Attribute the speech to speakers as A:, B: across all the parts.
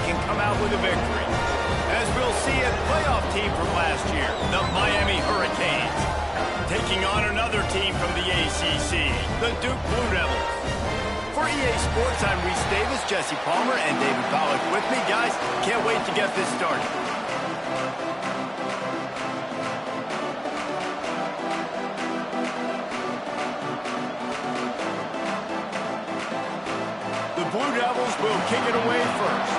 A: can come out with a victory. As we'll see a playoff team from last year, the Miami Hurricanes, taking on another team from the ACC, the Duke Blue Devils. For EA Sports, I'm Reese Davis, Jesse Palmer, and David Pollack with me. Guys, can't wait to get this started. The Blue Devils will kick it away first.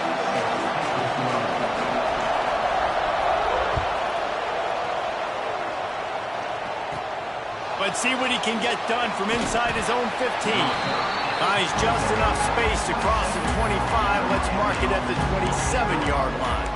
A: Let's see what he can get done from inside his own 15. Buys just enough space to cross the 25. Let's mark it at the 27-yard line.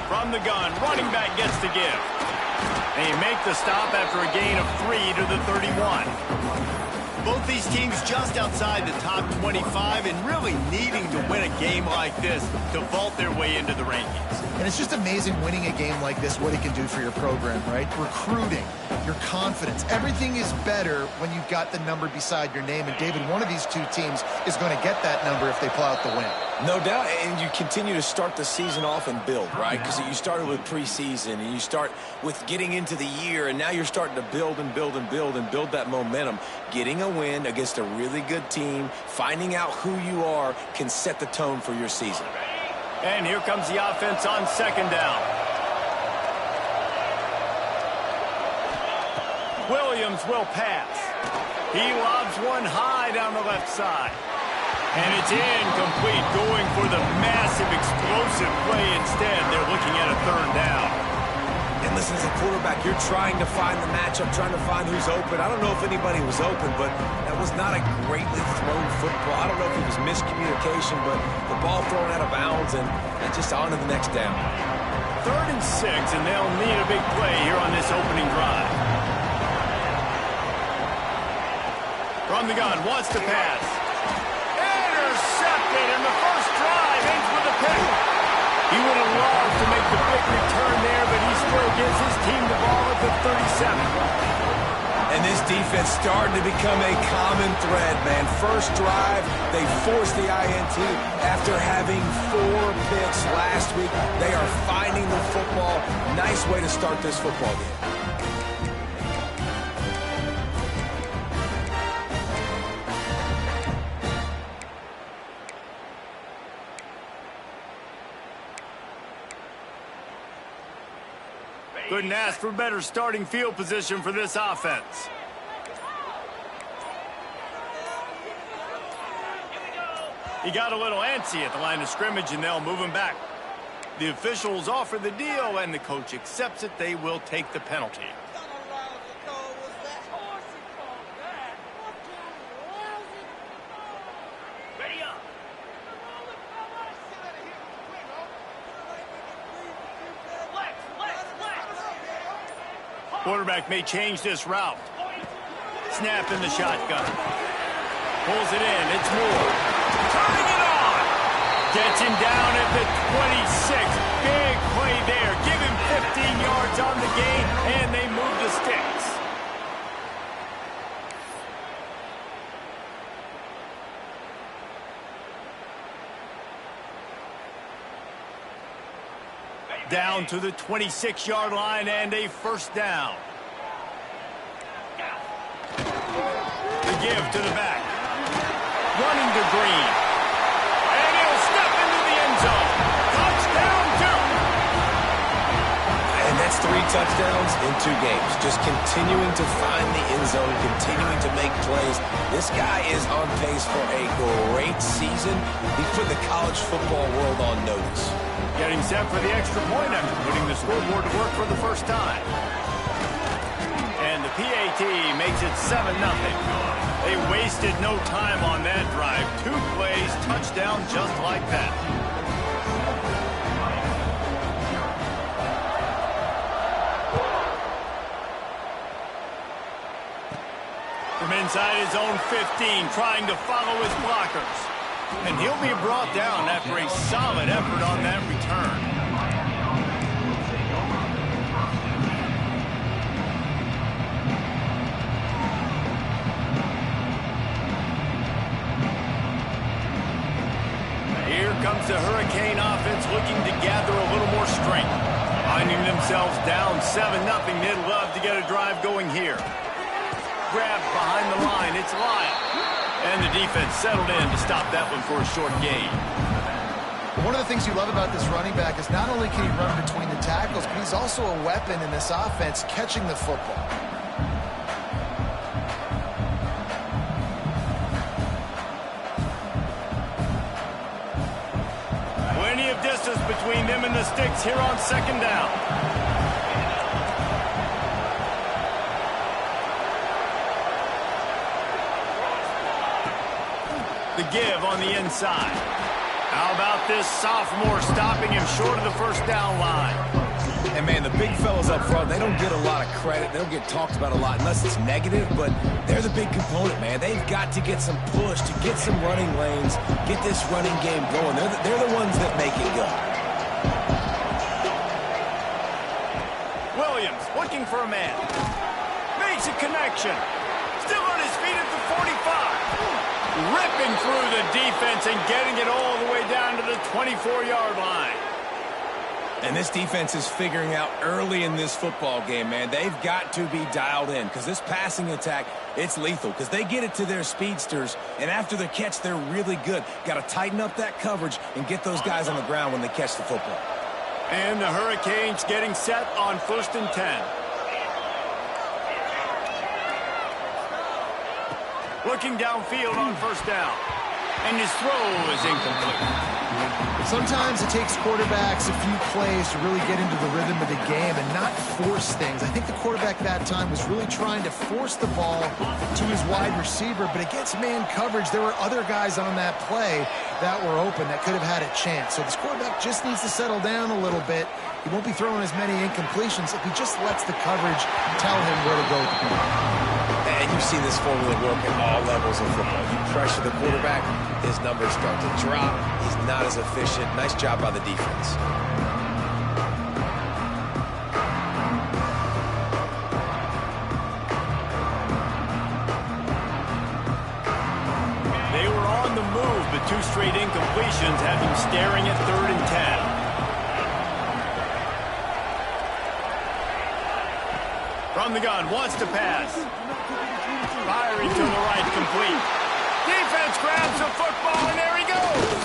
A: From the gun, running back gets the give. They make the stop after a gain of 3 to the 31. Both these teams just outside the top 25 and really needing to win a game like this to vault their way into the rankings.
B: And it's just amazing winning a game like this, what it can do for your program, right? Recruiting, your confidence, everything is better when you've got the number beside your name. And David, one of these two teams is going to get that number if they pull out the win.
C: No doubt, and you continue to start the season off and build, right? Because you started with preseason, and you start with getting into the year, and now you're starting to build and build and build and build that momentum. Getting a win against a really good team, finding out who you are, can set the tone for your season.
A: And here comes the offense on second down. Williams will pass. He lobs one high down the left side. And it's incomplete, going for the massive explosive play instead. They're looking at a third down.
C: And listen, as a quarterback, you're trying to find the matchup, trying to find who's open. I don't know if anybody was open, but that was not a greatly thrown football. I don't know if it was miscommunication, but the ball thrown out of bounds and just on to the next down.
A: 3rd and 6, and they'll need a big play here on this opening drive. From the gun, wants to pass. Intercepted, and the first drive ends with a pick. He would have loved to make the big return there, but he still gives his team the ball at the 37.
C: And this defense starting to become a common thread, man. First drive, they forced the INT after having 4 picks last week. They are finding the football. Nice way to start this football game.
A: Couldn't ask for better starting field position for this offense. He got a little antsy at the line of scrimmage, and they'll move him back. The officials offer the deal, and the coach accepts it. They will take the penalty. Quarterback may change this route. Snap in the shotgun. Pulls it in. It's Moore. Turning it on. Gets him down at the 26. Big play there. Give him 15 yards on the gain, and they move the sticks. Down to the 26-yard line and a first down. The give to the back. Running to Green. And he'll step into the end zone. Touchdown, Duke.
C: And that's 3 touchdowns in 2 games. Just continuing to find the end zone, continuing to make plays. This guy is on pace for a great season. He put the college football world on notice.
A: Getting set for the extra point after putting the scoreboard to work for the first time. And the PAT makes it 7-0. They wasted no time on that drive. 2 plays, touchdown just like that. From inside his own 15, trying to follow his blockers. And he'll be brought down after a solid effort on that return. Here comes the Hurricane offense looking to gather a little more strength. Finding themselves down 7-0, they'd love to get a drive going here. Grabbed behind the line, it's Lyle. And the defense settled in to stop that one for a short gain.
B: One of the things you love about this running back is not only can he run between the tackles, but he's also a weapon in this offense catching the football.
A: Plenty of distance between them and the sticks here on second down. The give on the inside. How about this sophomore stopping him short of the first down line?
C: And, man, the big fellas up front, they don't get a lot of credit. They don't get talked about a lot unless it's negative, but they're the big component, man. They've got to get some push, to get some running lanes, get this running game going. They're the ones that make it go.
A: Williams looking for a man. Makes a connection. Still on his feet at the 45. Ripping through the defense and getting it all the way down to the 24-yard line.
C: And this defense is figuring out early in this football game, man. They've got to be dialed in because this passing attack, it's lethal because they get it to their speedsters, and after the catch, they're really good. Got to tighten up that coverage and get those guys on the ground when they catch the football.
A: And the Hurricanes getting set on 1st and 10. Looking downfield on first down. And his throw is incomplete.
B: Sometimes it takes quarterbacks a few plays to really get into the rhythm of the game and not force things. I think the quarterback that time was really trying to force the ball to his wide receiver, but against man coverage, there were other guys on that play that were open that could have had a chance. So this quarterback just needs to settle down a little bit. He won't be throwing as many incompletions if he just lets the coverage tell him where to go.
C: And you see this formula work at all levels of football. You pressure the quarterback, his numbers start to drop. He's not as efficient. Nice job by the defense.
A: They were on the move, but 2 straight incompletions have him staring at 3rd and 10. From the gun, wants to pass. Firing to the right, complete. Defense grabs the football, and there he goes.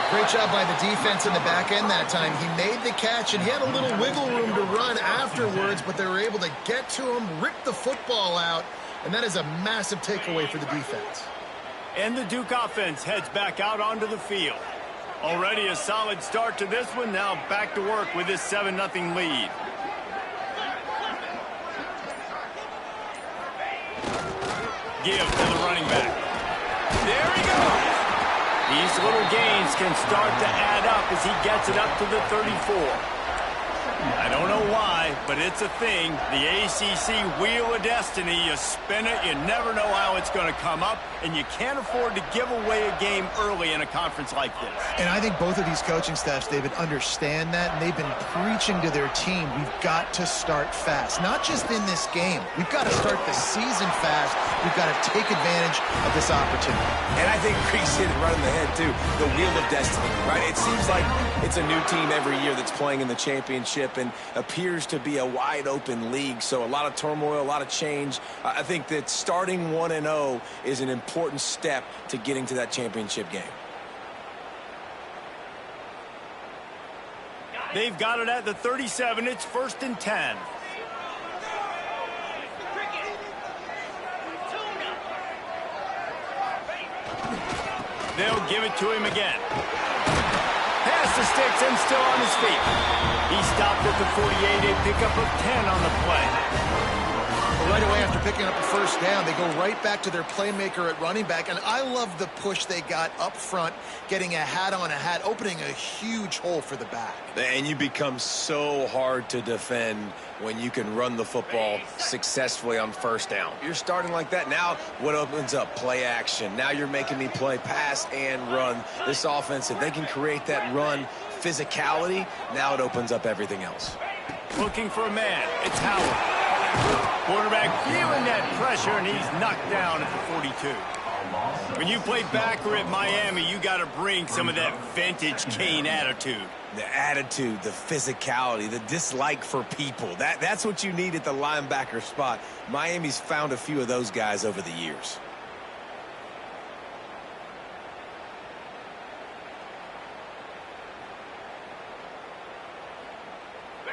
B: Great job by the defense in the back end that time. He made the catch, and he had a little wiggle room to run afterwards, but they were able to get to him, rip the football out, and that is a massive takeaway for the defense.
A: And the Duke offense heads back out onto the field. Already a solid start to this one. Now back to work with this 7-0 lead. Give to the running back. There he goes. These little gains can start to add up as he gets it up to the 34. I don't know why, but it's a thing. The ACC Wheel of Destiny, you spin it, you never know how it's going to come up, and you can't afford to give away a game early in a conference like this.
B: And I think both of these coaching staffs, David, understand that, and they've been preaching to their team, we've got to start fast. Not just in this game. We've got to start the season fast. We've got to take advantage of this opportunity.
C: And I think Reese hit it right in the head, too. The Wheel of Destiny, right? It seems like it's a new team every year that's playing in the championship and appears to be a wide-open league. So a lot of turmoil, a lot of change. I think that starting 1-0 is an important step to getting to that championship game.
A: They've got it at the 37. It's 1st and 10. They'll give it to him again. Past the sticks and still on his feet. He stopped at the 48, a pickup of 10 on the play.
B: But right away after picking up a first down, they go right back to their playmaker at running back. And I love the push they got up front, getting a hat on a hat, opening a huge hole for the back.
C: And you become so hard to defend when you can run the football successfully on first down. You're starting like that. Now what opens up? Play action. Now you're making me play pass and run. This offense, if they can create that run physicality, now it opens up everything else.
A: Looking for a man. It's Howard. Quarterback feeling that pressure, and he's knocked down at the 42. When you play backer at Miami, you got to bring some of that vintage Kane attitude.
C: The attitude, the physicality, the dislike for people. That's what you need at the linebacker spot. Miami's found a few of those guys over the years.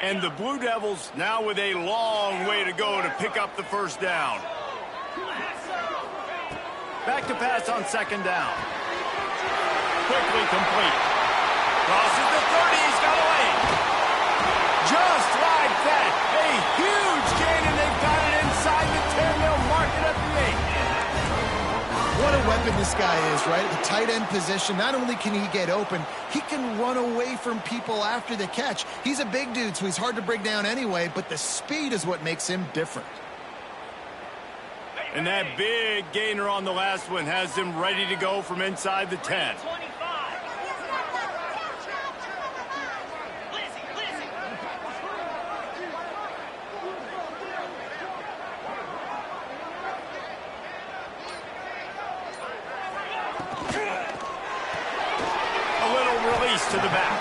A: And the Blue Devils now with a long way to go to pick up the first down. Back to pass on second down. Quickly complete. Crosses the 30. He's got away. Just like that. A huge gain, and they've got it inside the 10. They'll mark it at the 8.
B: What a weapon this guy is, right? At the tight end position, not only can he get open, he can run away from people after the catch. He's a big dude, so he's hard to bring down anyway, but the speed is what makes him different.
A: And that big gainer on the last one has him ready to go from inside the 10. To the back.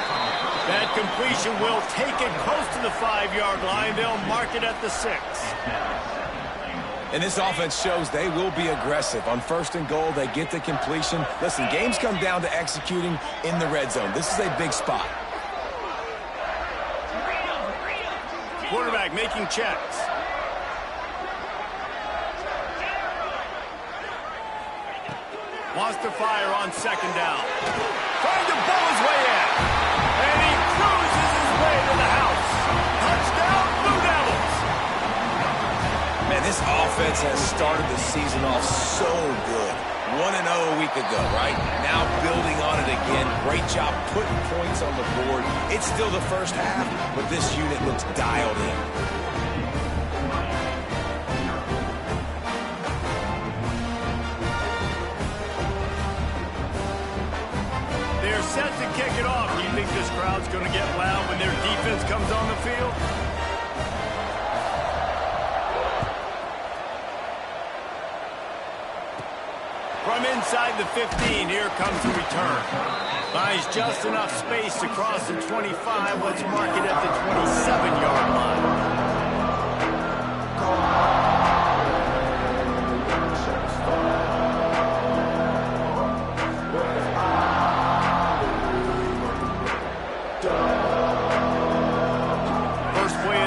A: That completion will take it close to the 5-yard line. They'll mark it at the 6.
C: And this offense shows they will be aggressive. On first and goal, they get the completion. Listen, games come down to executing in the red zone. This is a big spot.
A: Quarterback making checks. Wants to fire on second down. Trying to bowl his way in. And he cruises his way to the house. Touchdown, Blue Devils.
C: Man, this offense has started the season off so good. 1-0 a week ago, right? Now building on it again. Great job putting points on the board. It's still the first half, but this unit looks dialed in.
A: Set to kick it off. Do you think this crowd's going to get loud when their defense comes on the field? From inside the 15, here comes the return. Buys just enough space to cross the 25. Let's mark it at the 27-yard line.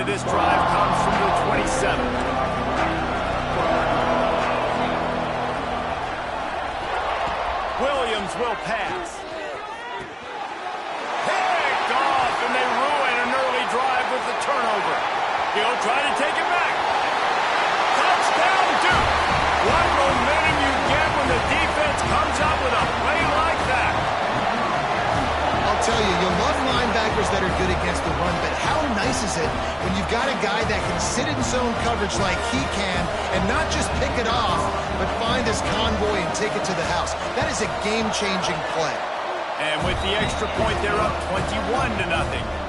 A: This drive comes from the 27. Williams will pass. Picked off, and they ruin an early drive with the turnover. He'll try to take it back. Touchdown, Duke. What momentum you get when the defense comes out with a play like that.
B: I'll tell you, you'll love linebackers that are good against the run, but how nice is it when you've got a guy that can sit in zone coverage like he can and not just pick it off, but find his convoy and take it to the house. That is a game-changing play.
A: And with the extra point, they're up 21-0.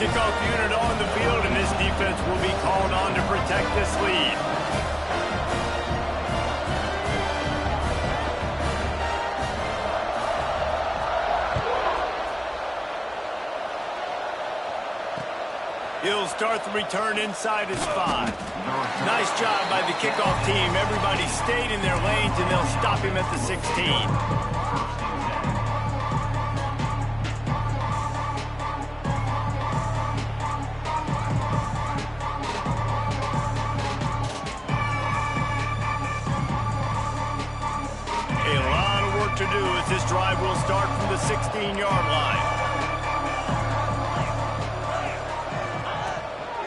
A: Kickoff unit on the field, and this defense will be called on to protect this lead. He'll start the return inside his 5. Nice job by the kickoff team. Everybody stayed in their lanes, and they'll stop him at the 16. To do as this start from the 16-yard line.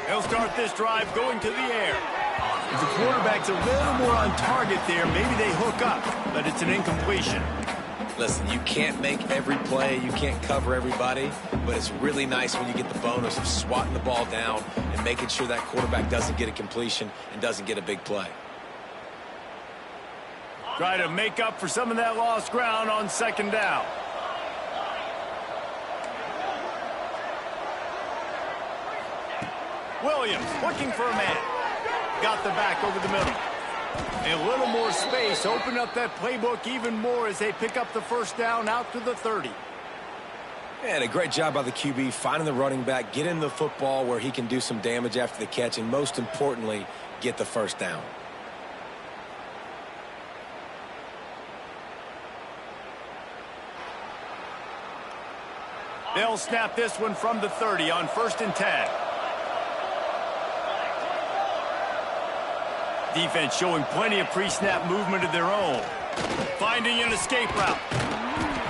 A: They'll start this drive going to the air. If the quarterback's a little more on target there, maybe they hook up, but it's an incompletion.
C: Listen, you can't make every play, you can't cover everybody, but it's really nice when you get the bonus of swatting the ball down and making sure that quarterback doesn't get a completion and doesn't get a big play.
A: Try to make up for some of that lost ground on second down. Williams looking for a man. Got the back over the middle. A little more space. Open up that playbook even more as they pick up the first down out to the 30.
C: And a great job by the QB finding the running back, getting the football where he can do some damage after the catch, and most importantly, get the first down.
A: They'll snap this one from the 30 on 1st and 10. Defense showing plenty of pre-snap movement of their own. Finding an escape route.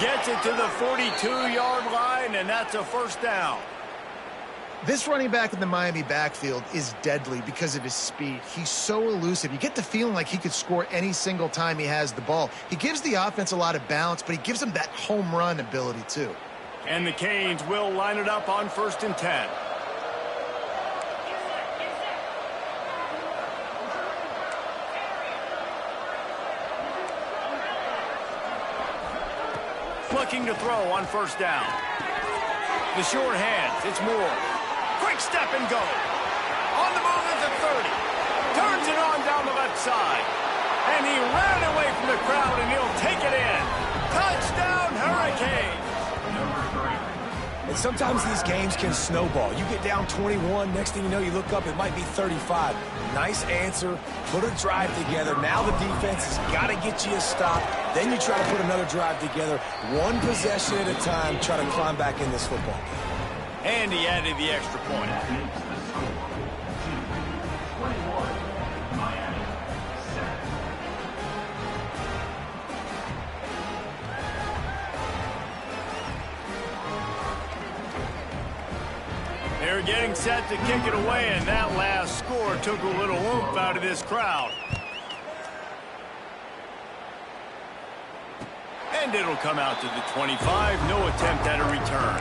A: Gets it to the 42-yard line, and that's a first down.
B: This running back in the Miami backfield is deadly because of his speed. He's so elusive. You get the feeling like he could score any single time he has the ball. He gives the offense a lot of balance, but he gives them that home run ability too.
A: And the Canes will line it up on 1st and 10. Looking to throw on 1st down. The short hands, it's Moore. Quick step and go. On the move at the 30. Turns it on down the left side. And he ran away from the crowd, and he'll take it in. Touchdown, Hurricanes.
C: And sometimes these games can snowball. You get down 21, next thing you know, you look up, it might be 35. Nice answer, put a drive together. Now the defense has got to get you a stop. Then you try to put another drive together. One possession at a time, try to climb back in this football game.
A: And he added the extra point. They're getting set to kick it away, and that last score took a little oomph out of this crowd. And it'll come out to the 25. No attempt at a return.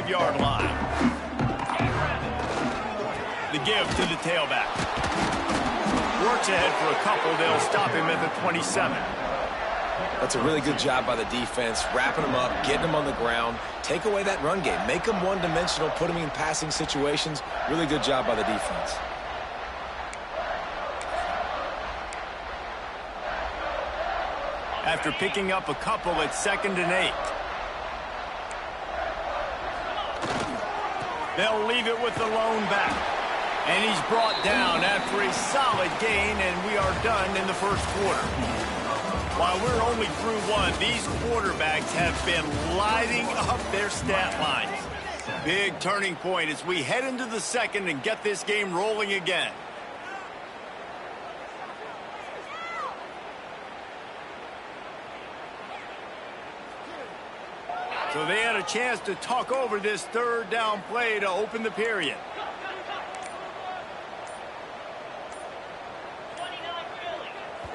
A: Yard line. The give to the tailback. Works ahead for a couple. They'll stop him at the 27.
C: That's a really good job by the defense, wrapping them up, getting them on the ground. Take away that run game. Make them one-dimensional, put them in passing situations. Really good job by the defense.
A: After picking up a couple at 2nd and 8. They'll leave it with the lone back. And he's brought down after a solid gain, and we are done in the first quarter. While we're only through one, these quarterbacks have been lighting up their stat lines. Big turning point as we head into the second and get this game rolling again. So they had a chance to talk over this 3rd down play to open the period.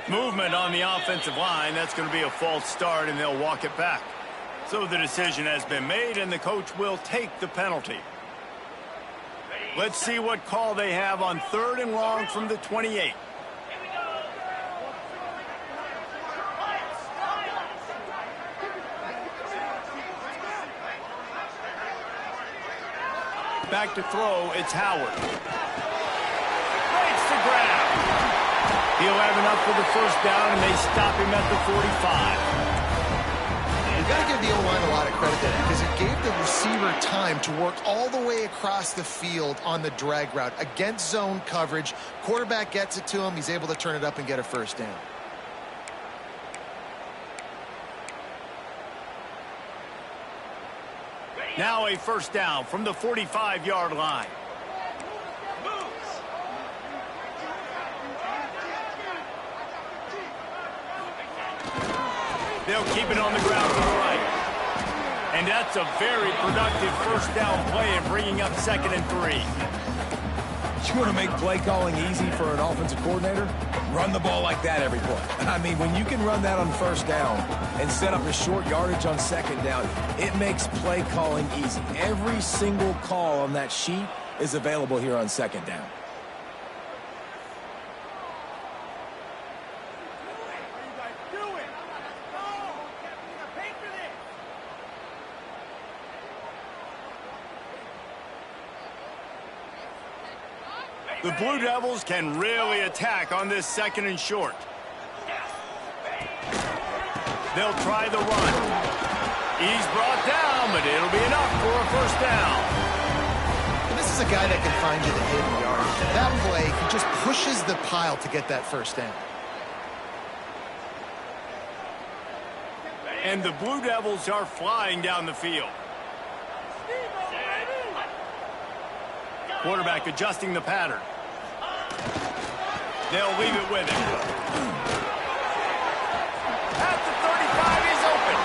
A: Movement on the offensive line. That's going to be a false start, and they'll walk it back. So the decision has been made, and the coach will take the penalty. Let's see what call they have on 3rd and long from the 28. Back to throw, it's Howard. Breaks the ground. He'll have enough for the first down, and they stop him at the 45.
B: got to give the O-line a lot of credit there because it gave the receiver time to work all the way across the field on the drag route against zone coverage. Quarterback gets it to him. He's able to turn it up and get a first down.
A: Now a first down from the 45-yard line. They'll keep it on the ground to the right. And that's a very productive first down play in bringing up 2nd and 3.
C: You want to make play calling easy for an offensive coordinator? Run the ball like that every play. I mean, when you can run that on first down and set up a short yardage on 2nd down, it makes play calling easy. Every single call on that sheet is available here on 2nd down.
A: The Blue Devils can really attack on this 2nd and short. They'll try the run. He's brought down, but it'll be enough for a first down.
B: This is a guy that can find you the hidden yardage. That play, he just pushes the pile to get that first down.
A: And the Blue Devils are flying down the field. Quarterback adjusting the pattern. They'll leave it with him. At the 35, he's open.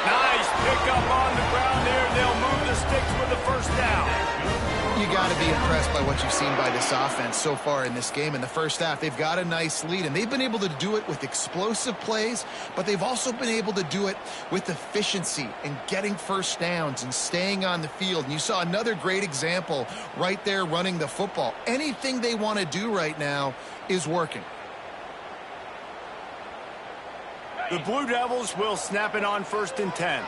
A: Nice pickup on the ground there. They'll move the sticks with the first down.
B: You got to be impressed by what you've seen by this offense so far in this game. In the first half, they've got a nice lead, and they've been able to do it with explosive plays, but they've also been able to do it with efficiency and getting first downs and staying on the field. And you saw another great example right there running the football. Anything they want to do right now is working.
A: The Blue Devils will snap it on 1st and 10.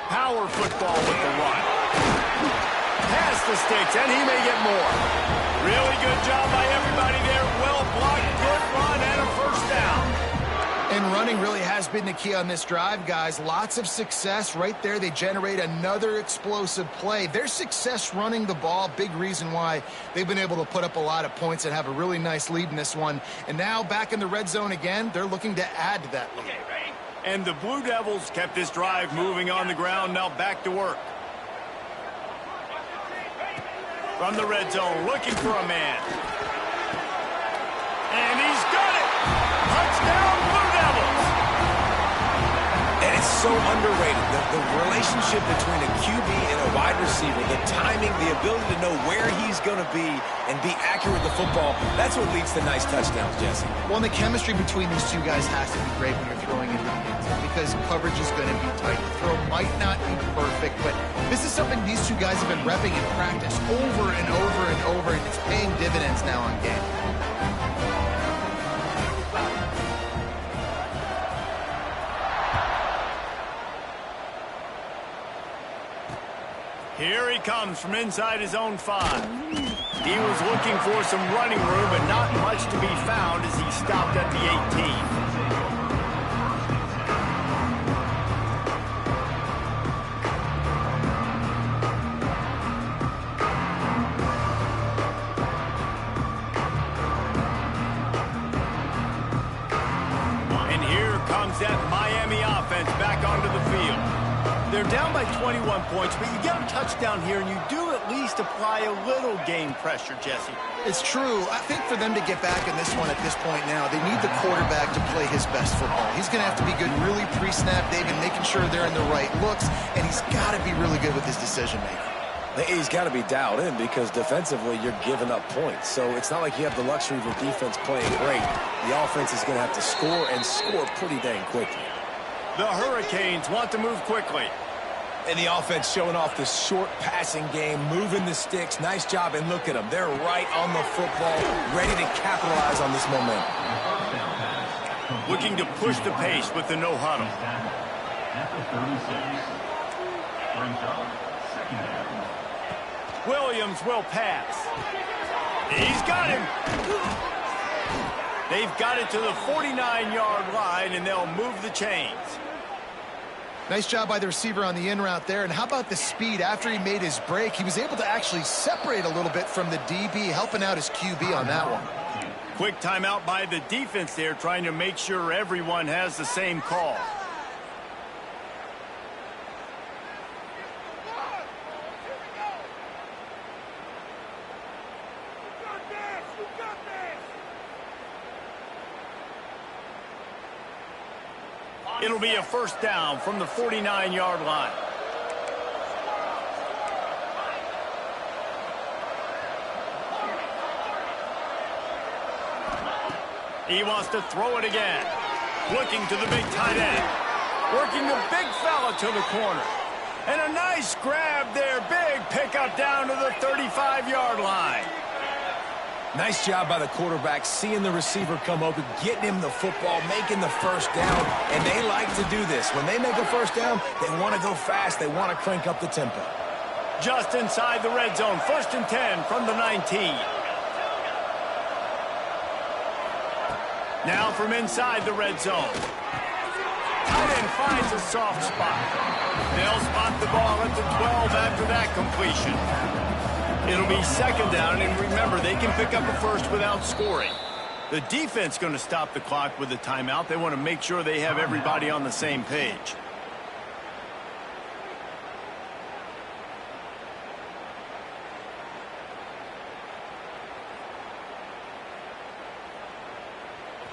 A: Power football with the run. Past the sticks, and he may get more. Really good job by everybody there. Well blocked, good run, and a first down.
B: And running really has been the key on this drive, guys. Lots of success right there. They generate another explosive play. Their success running the ball, big reason why they've been able to put up a lot of points and have a really nice lead in this one. And now back in the red zone again, they're looking to add to that lead.
A: And the Blue Devils kept this drive moving on the ground. Now back to work. From the red zone, looking for a man. And he's got it! Touchdown, Blue Devils!
C: And it's so underrated. The relationship between a QB and a wide receiver, the timing, the ability to know where he's going to be and be accurate with the football, that's what leads to nice touchdowns, Jesse.
B: Well, and the chemistry between these two guys has to be great when you're throwing into the end zone because coverage is going to be tight. The throw might not be perfect, but this is something these two guys have been repping in practice over and over and over, and it's paying dividends now on game.
A: Here he comes from inside his own 5. He was looking for some running room, but not much to be found as he stopped at the 18. And here comes that Miami offense back onto the field. They're down by 21 points, but you get a touchdown here, and you do at least apply a little game pressure, Jesse.
B: It's true. I think for them to get back in this one at this point now, they need the quarterback to play his best football. He's going to have to be good really pre-snap, David, making sure they're in the right looks, and he's got to be really good with his decision-making.
C: He's got to be dialed in because defensively you're giving up points. So it's not like you have the luxury of the defense playing great. The offense is going to have to score and score pretty dang quickly.
A: The Hurricanes want to move quickly.
C: And the offense showing off the short passing game, moving the sticks. Nice job, and look at them. They're right on the football, ready to capitalize on this momentum.
A: Looking to push the pace with the no-huddle. Williams will pass. He's got him. They've got it to the 49-yard line, and they'll move the chains.
B: Nice job by the receiver on the in route there. And how about the speed? After he made his break, he was able to actually separate a little bit from the DB, helping out his QB on that one.
A: Quick timeout by the defense there, trying to make sure everyone has the same call. It'll be a first down from the 49-yard line. He wants to throw it again. Looking to the big tight end. Working the big fella to the corner. And a nice grab there. Big pickup down to the 35-yard line.
C: Nice job by the quarterback, seeing the receiver come open, getting him the football, making the first down, and they like to do this. When they make a first down, they want to go fast. They want to crank up the tempo.
A: Just inside the red zone, 1st and 10 from the 19. Now from inside the red zone. Tight end finds a soft spot. They'll spot the ball at the 12 after that completion. It'll be 2nd down, and remember, they can pick up a first without scoring. The defense going to stop the clock with a timeout. They want to make sure they have everybody on the same page.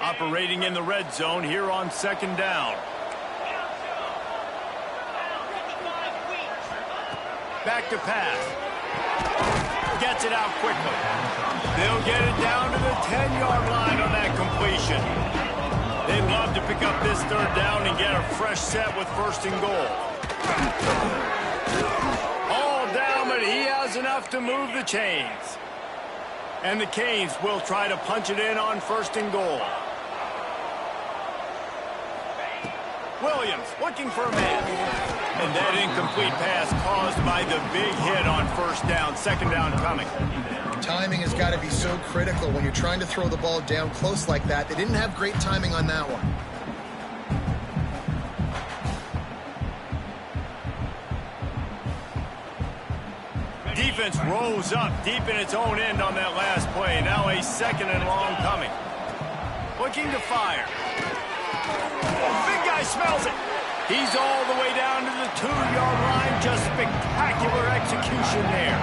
A: Operating in the red zone here on 2nd down. Back to pass. Gets it out quickly. They'll get it down to the 10-yard line on that completion. They'd love to pick up this 3rd down and get a fresh set with 1st and goal. All down, but he has enough to move the chains. And the Canes will try to punch it in on 1st and goal. Williams looking for a man. And that incomplete pass caused by the big hit on 1st down. 2nd down coming.
B: Timing has got to be so critical when you're trying to throw the ball down close like that. They didn't have great timing on that one.
A: Defense rose up deep in its own end on that last play. Now a 2nd and long coming. Looking to fire. Big guy smells it. He's all the way down to the 2-yard line. Just spectacular execution there.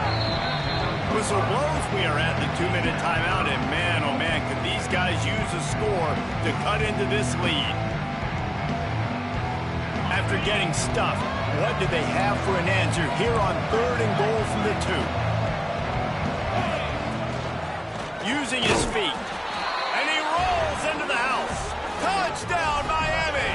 A: Whistle blows. We are at the 2-minute timeout. And man, oh man, could these guys use a score to cut into this lead. After getting stuffed, what do they have for an answer here on 3rd and goal from the 2? Using his feet. And he rolls into the house. Touchdown, Miami!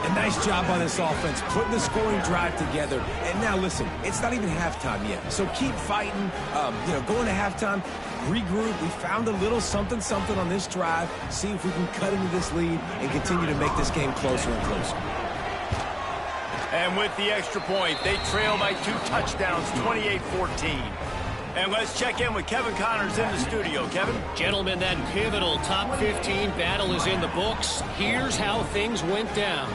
C: A nice job by this offense, putting the scoring drive together. And now, listen, it's not even halftime yet. So keep fighting, going to halftime, regroup. We found a little something on this drive. See if we can cut into this lead and continue to make this game closer and closer.
A: And with the extra point, they trail by 2 touchdowns, 28-14. And let's check in with Kevin Connors in the studio. Kevin?
D: Gentlemen, that pivotal top 15 battle is in the books. Here's how things went down.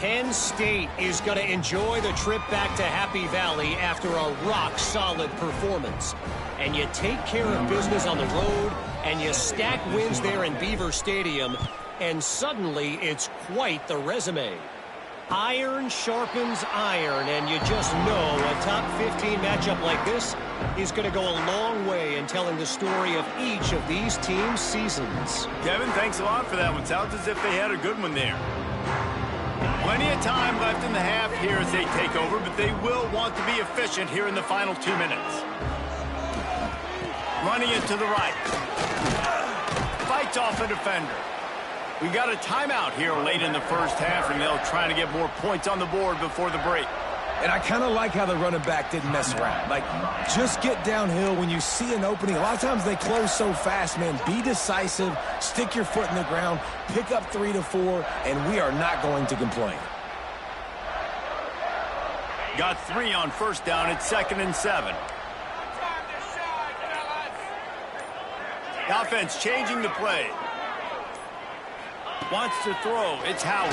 D: Penn State is going to enjoy the trip back to Happy Valley after a rock-solid performance. And you take care of business on the road, and you stack wins there in Beaver Stadium, and suddenly it's quite the resume. Iron sharpens iron, and you just know a top 15 matchup like this is going to go a long way in telling the story of each of these teams' seasons.
A: Kevin, thanks a lot for that one. Sounds as if they had a good one there. Plenty of time left in the half here as they take over, but they will want to be efficient here in the final 2 minutes. Running it to the right. Fights off a defender. We got a timeout here late in the first half, and they'll try to get more points on the board before the break.
C: And I kind of like how the running back didn't mess around. Like, just get downhill when you see an opening. A lot of times they close so fast, man. Be decisive, stick your foot in the ground, pick up 3 to 4, and we are not going to complain.
A: Got 3 on 1st down. It's 2nd and 7. The offense changing the play. Wants to throw. It's Howard.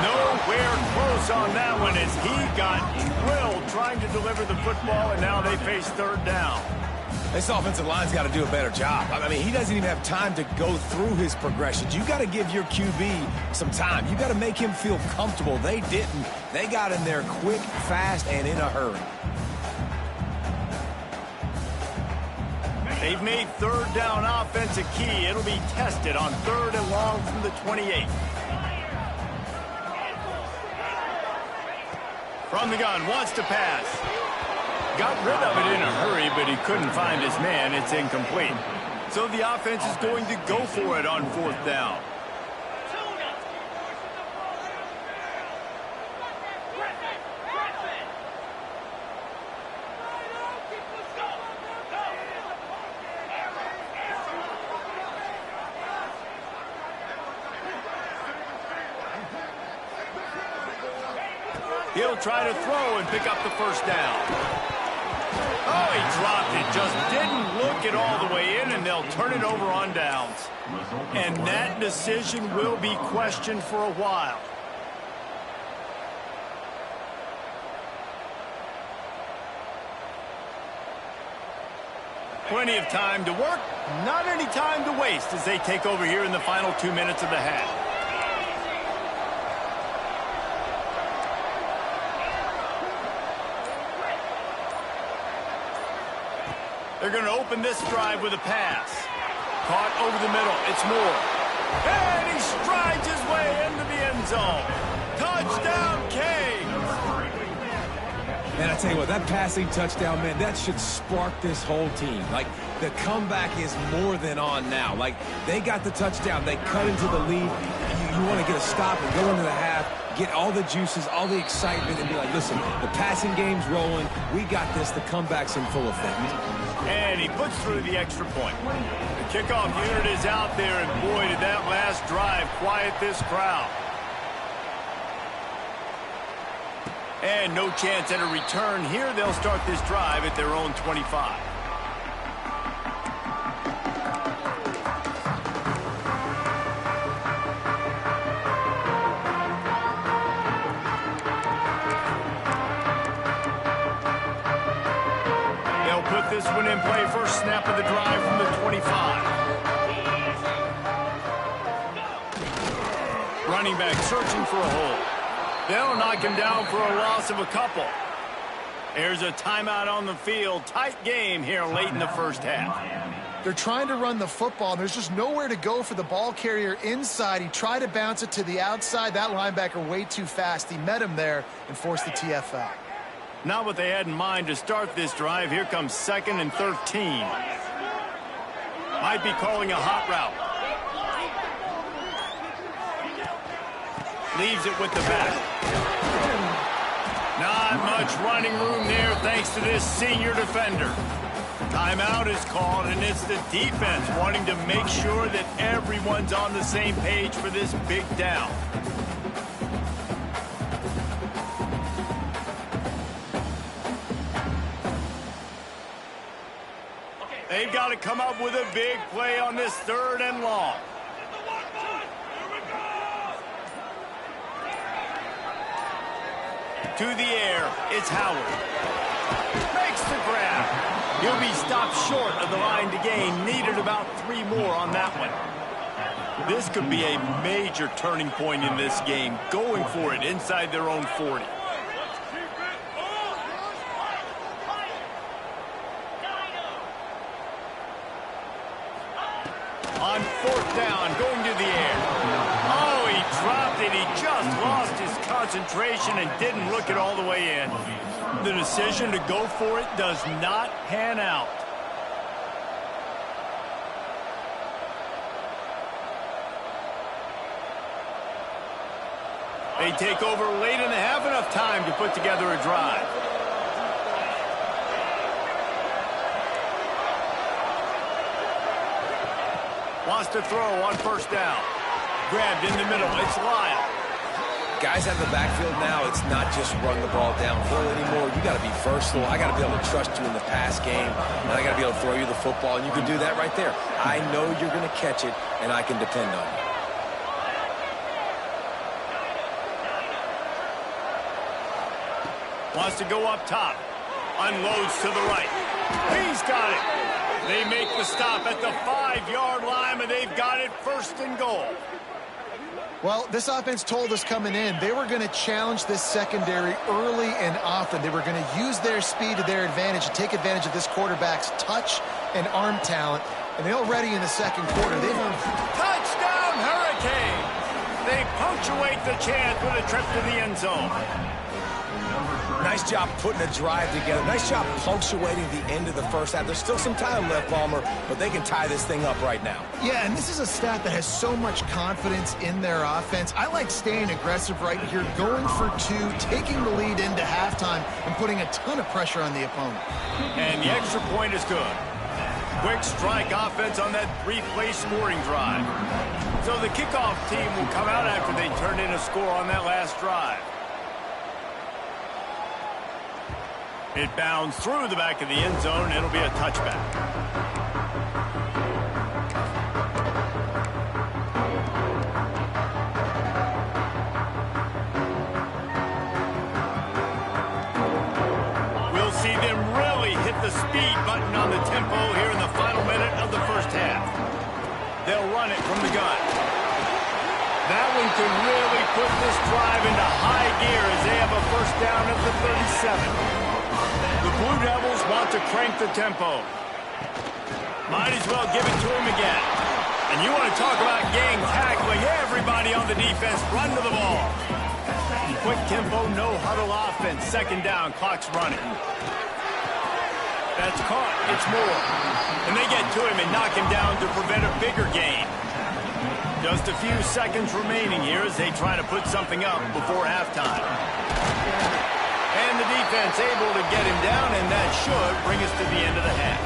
A: Nowhere close on that one as he got drilled trying to deliver the football, and now they face third down.
C: This offensive line's got to do a better job. I mean, he doesn't even have time to go through his progressions. You got to give your QB some time. You got to make him feel comfortable. They didn't. They got in there quick, fast, and in a hurry.
A: They've made third down offense a key. It'll be tested on 3rd and long from the 28. From the gun, wants to pass. Got rid of it in a hurry, but he couldn't find his man. It's incomplete. So the offense is going to go for it on 4th down. He'll try to throw and pick up the first down. Oh, he dropped it. Just didn't look it all the way in, and they'll turn it over on downs. And that decision will be questioned for a while. Plenty of time to work, not any time to waste as they take over here in the final 2 minutes of the half. They're going to open this drive with a pass. Caught over the middle. It's Moore. And he strides his way into the end zone. Touchdown, Canes.
C: Man, I tell you what, that passing touchdown, man, that should spark this whole team. Like, the comeback is more than on now. Like, they got the touchdown. They cut into the lead. You want to get a stop and go into the half, get all the juices, all the excitement, and be like, listen, the passing game's rolling. We got this. The comeback's in full effect.
A: And he puts through the extra point. The kickoff unit is out there, and boy, did that last drive quiet this crowd. And no chance at a return here. They'll start this drive at their own 25. This one in play, first snap of the drive from the 25. Running back searching for a hole. They'll knock him down for a loss of a couple. There's a timeout on the field. Tight game here late in the first half.
B: They're trying to run the football, and there's just nowhere to go for the ball carrier inside. He tried to bounce it to the outside. That linebacker way too fast. He met him there and forced the TFL.
A: Not what they had in mind to start this drive. Here comes 2nd and 13. Might be calling a hot route. Leaves it with the back. Not much running room there thanks to this senior defender. Timeout is called, and it's the defense wanting to make sure that everyone's on the same page for this big down. They've got to come up with a big play on this 3rd and long. To the air, it's Howard. Makes the grab. He'll be stopped short of the line to gain. Needed about 3 more on that one. This could be a major turning point in this game. Going for it inside their own 40. On 4th down, going to the air. Oh, he dropped it. He just lost his concentration and didn't look it all the way in. The decision to go for it does not pan out. They take over late in the half, enough time to put together a drive. Wants to throw on 1st down. Grabbed in the middle. It's Lyle.
C: guys out of the backfield now, it's not just run the ball downhill anymore. You got to be versatile. I got to be able to trust you in the pass game, and I got to be able to throw you the football, and you can do that right there. I know you're going to catch it, and I can depend on you.
A: Wants to go up top. Unloads to the right. He's got it. They make the stop at the 5-yard line, and they've got it 1st and goal.
B: Well, this offense told us coming in they were going to challenge this secondary early and often. They were going to use their speed to their advantage and take advantage of this quarterback's touch and arm talent. And they already in the second quarter,
A: touchdown Hurricane! They punctuate the chance with a trip to the end zone.
C: Nice job putting a drive together. Nice job punctuating the end of the first half. There's still some time left, Palmer, but they can tie this thing up right now.
B: Yeah, and this is a staff that has so much confidence in their offense. I like staying aggressive right here, going for 2, taking the lead into halftime, and putting a ton of pressure on the opponent.
A: And the extra point is good. Quick strike offense on that 3-play scoring drive. So the kickoff team will come out after they turn in a score on that last drive. It bounds through the back of the end zone. It'll be a touchback. We'll see them really hit the speed button on the tempo here in the final minute of the first half. They'll run it from the gun. That one can really put this drive into high gear as they have a first down at the 37. The Blue Devils want to crank the tempo. Might as well give it to them again. And you want to talk about gang tackling. Everybody on the defense run to the ball. Quick tempo, no huddle offense. 2nd down, clock's running. That's caught. It's Moore. And they get to him and knock him down to prevent a bigger gain. Just a few seconds remaining here as they try to put something up before halftime. And the defense able to get him down, and that should bring us to the end of the half.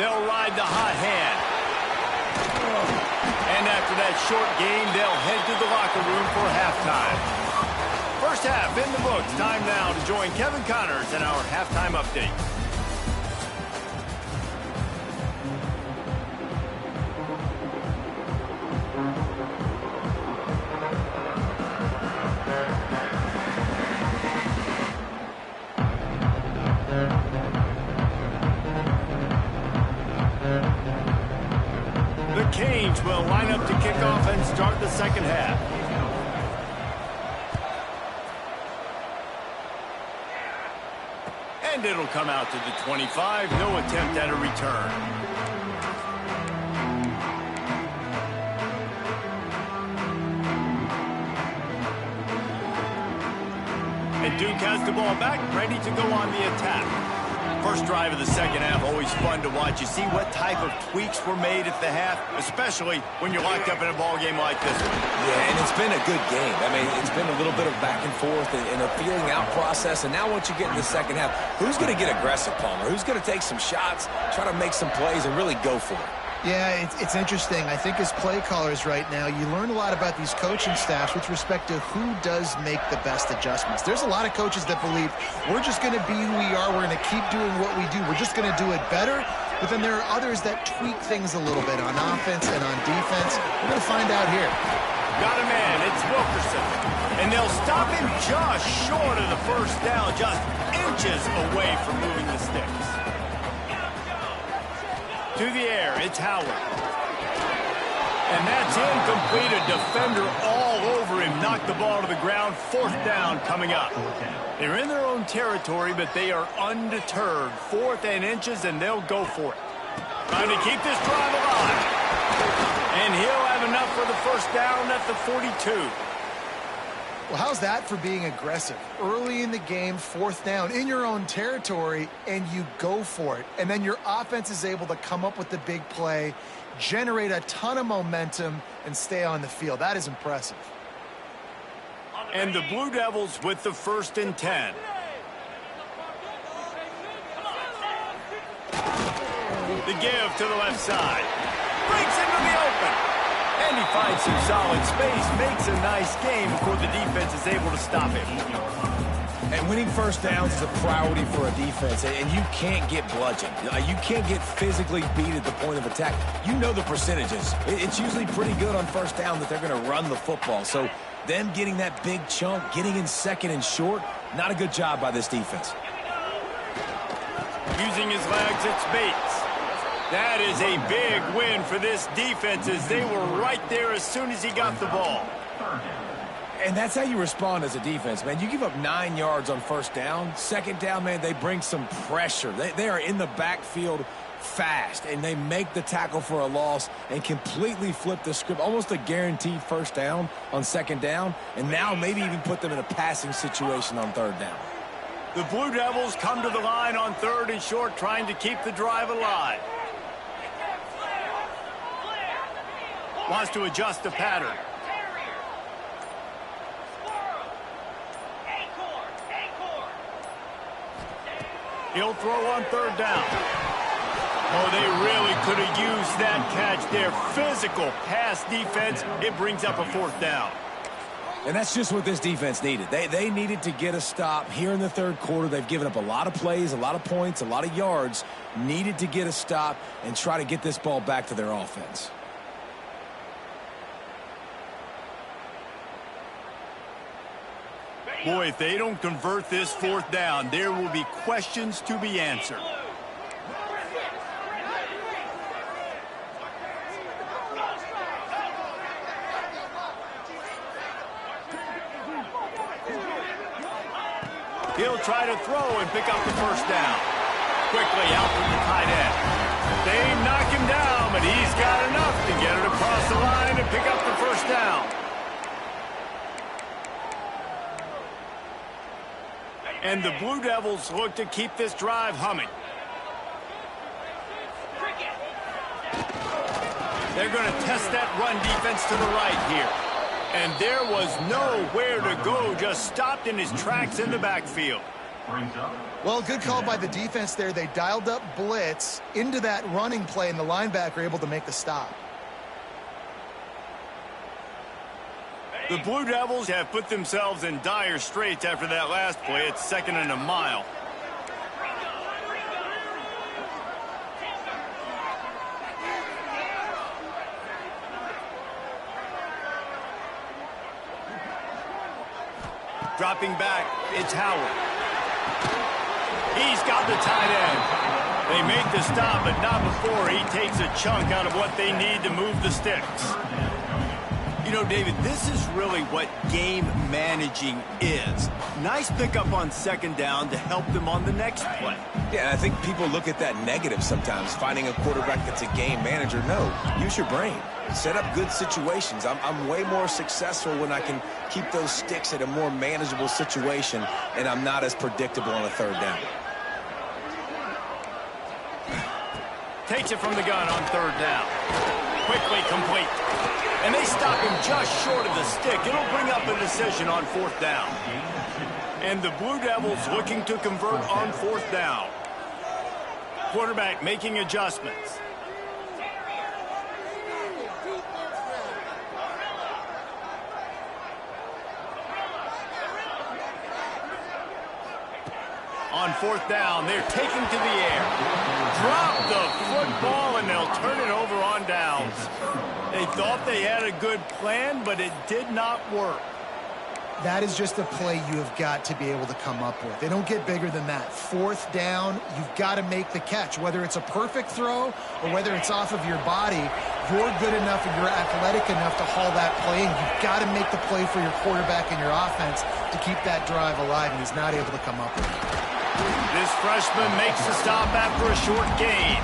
A: They'll ride the hot hand. And after that short game, they'll head to the locker room for halftime. First half in the books. Time now to join Kevin Connors in our halftime update. The Canes will line up to kick off and start the second half. And it'll come out to the 25. No attempt at a return. And Duke has the ball back, ready to go on the attack. First drive of the second half, always fun to watch. You see what type of tweaks were made at the half, especially when you're locked up in a ball game like this one.
C: Yeah, and it's been a good game. I mean, it's been a little bit of back and forth and a feeling out process. And now once you get in the second half, who's going to get aggressive, Palmer? Who's going to take some shots, try to make some plays, and really go for it?
B: Yeah, it's interesting. I think as play callers right now, you learn a lot about these coaching staffs with respect to who does make the best adjustments. There's a lot of coaches that believe we're just going to be who we are. We're going to keep doing what we do. We're just going to do it better. But then there are others that tweak things a little bit on offense and on defense. We're going to find out here.
A: Got a man. It's Wilkerson. And they'll stop him just short of the first down, just inches away from moving the sticks. To the air, it's Howard. And that's incomplete. A defender all over him. Knocked the ball to the ground. 4th down coming up. They're in their own territory, but they are undeterred. 4th and inches, and they'll go for it. Trying to keep this drive alive. And he'll have enough for the first down at the 42.
B: Well, how's that for being aggressive? Early in the game, 4th down, in your own territory, and you go for it. And then your offense is able to come up with the big play, generate a ton of momentum, and stay on the field. That is impressive.
A: And the Blue Devils with the 1st and 10. The give to the left side. Breaks into the open. And he finds some solid space, makes a nice game before the defense is able to stop him.
C: And winning first downs is a priority for a defense, and you can't get bludgeoned. You can't get physically beat at the point of attack. You know the percentages. It's usually pretty good on first down that they're going to run the football. So them getting that big chunk, getting in second and short, not a good job by this defense.
A: Using his legs, it's Bates. That is a big win for this defense as they were right there as soon as he got the ball.
C: And that's how you respond as a defense, man. You give up 9 yards on first down. Second down, man, they bring some pressure. They are in the backfield fast, and they make the tackle for a loss and completely flip the script. Almost a guaranteed first down on second down, and now maybe even put them in a passing situation on third down.
A: The Blue Devils come to the line on third and short, trying to keep the drive alive. Wants to adjust the pattern. He'll throw on third down. Oh, they really could have used that catch there. Physical pass defense. It brings up a fourth down.
C: And that's just what this defense needed. They needed to get a stop here in the third quarter. They've given up a lot of plays, a lot of points, a lot of yards. Needed to get a stop and try to get this ball back to their offense.
A: Boy, if they don't convert this fourth down, there will be questions to be answered. He'll try to throw and pick up the first down. Quickly out from the tight end. They knock him down, but he's got enough to get it across the line and pick up the first down. And the Blue Devils look to keep this drive humming. They're going to test that run defense to the right here. And there was nowhere to go, just stopped in his tracks in the backfield.
B: Well, good call by the defense there. They dialed up blitz into that running play, and the linebacker able to make the stop.
A: The Blue Devils have put themselves in dire straits after that last play. It's 2nd and a mile. Dropping back, it's Howard. He's got the tight end. They make the stop, but not before he takes a chunk out of what they need to move the sticks. You know, David, this is really what game managing is. Nice pickup on second down to help them on the next play.
C: Yeah, I think people look at that negative sometimes, finding a quarterback that's a game manager. No, use your brain. Set up good situations. I'm way more successful when I can keep those sticks at a more manageable situation, and I'm not as predictable on a third down.
A: Takes it from the gun on third down. Quickly complete. And they stop him just short of the stick. It'll bring up a decision on fourth down. And the Blue Devils looking to convert on fourth down. Quarterback making adjustments. On fourth down, they're taking to the air. Drop the football, and they'll turn it over on downs. They thought they had a good plan, but it did not work.
B: That is just a play you have got to be able to come up with. They don't get bigger than that. Fourth down, you've got to make the catch. Whether it's a perfect throw or whether it's off of your body, you're good enough and you're athletic enough to haul that play, and you've got to make the play for your quarterback and your offense to keep that drive alive, and he's not able to come up with it.
A: This freshman makes the stop after a short gain.